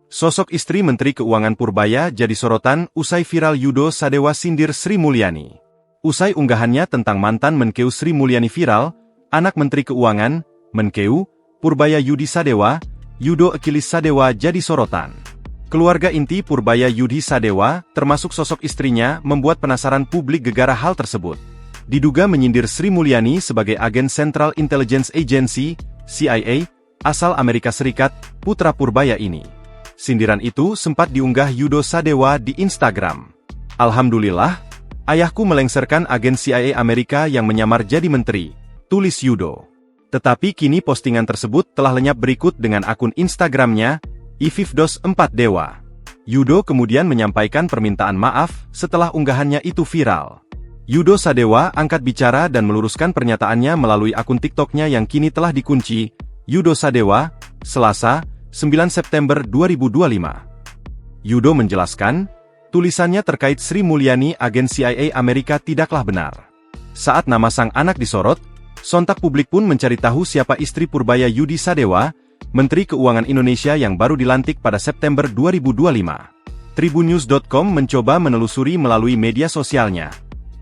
Sosok istri Menteri Keuangan Purbaya jadi sorotan usai viral Yudo Sadewa sindir Sri Mulyani. Usai unggahannya tentang mantan Menkeu Sri Mulyani viral, anak Menteri Keuangan, Menkeu, Purbaya Yudi Sadewa, Yudo Achilles Sadewa jadi sorotan. Keluarga inti Purbaya Yudi Sadewa, termasuk sosok istrinya, membuat penasaran publik gegara hal tersebut. Diduga menyindir Sri Mulyani sebagai agen Central Intelligence Agency, CIA, asal Amerika Serikat, putra Purbaya ini. Sindiran itu sempat diunggah Yudo Sadewa di Instagram. "Alhamdulillah, ayahku melengsarkan agen CIA Amerika yang menyamar jadi menteri," tulis Yudo. Tetapi kini postingan tersebut telah lenyap berikut dengan akun Instagramnya, Ififdos4Dewa. Yudo kemudian menyampaikan permintaan maaf setelah unggahannya itu viral. Yudo Sadewa angkat bicara dan meluruskan pernyataannya melalui akun TikToknya yang kini telah dikunci, Yudo Sadewa, Selasa, 9 September 2025. Yudo menjelaskan, tulisannya terkait Sri Mulyani agen CIA Amerika tidaklah benar. Saat nama sang anak disorot, sontak publik pun mencari tahu siapa istri Purbaya Yudi Sadewa, Menteri Keuangan Indonesia yang baru dilantik pada September 2025. Tribunnews.com mencoba menelusuri melalui media sosialnya.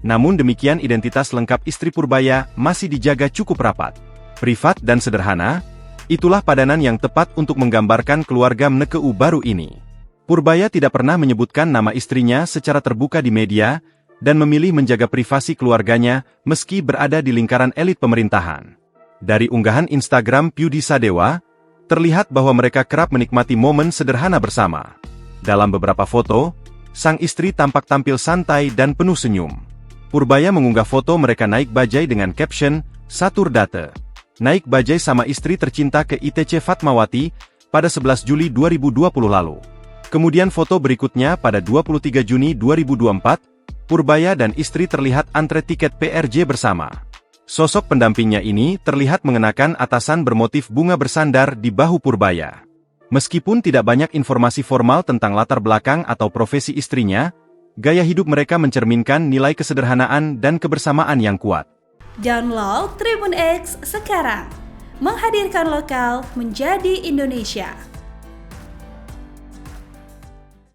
Namun demikian identitas lengkap istri Purbaya masih dijaga cukup rapat. Privat dan sederhana, itulah padanan yang tepat untuk menggambarkan keluarga Mnekeu baru ini. Purbaya tidak pernah menyebutkan nama istrinya secara terbuka di media, dan memilih menjaga privasi keluarganya meski berada di lingkaran elit pemerintahan. Dari unggahan Instagram Yudi Sadewa, terlihat bahwa mereka kerap menikmati momen sederhana bersama. Dalam beberapa foto, sang istri tampak tampil santai dan penuh senyum. Purbaya mengunggah foto mereka naik bajai dengan caption, "Saturdate. Naik bajai sama istri tercinta ke ITC Fatmawati pada 11 Juli 2020 lalu." Kemudian foto berikutnya pada 23 Juni 2024, Purbaya dan istri terlihat antre tiket PRJ bersama. Sosok pendampingnya ini terlihat mengenakan atasan bermotif bunga bersandar di bahu Purbaya. Meskipun tidak banyak informasi formal tentang latar belakang atau profesi istrinya, gaya hidup mereka mencerminkan nilai kesederhanaan dan kebersamaan yang kuat. Download Tribun X sekarang, menghadirkan lokal menjadi Indonesia.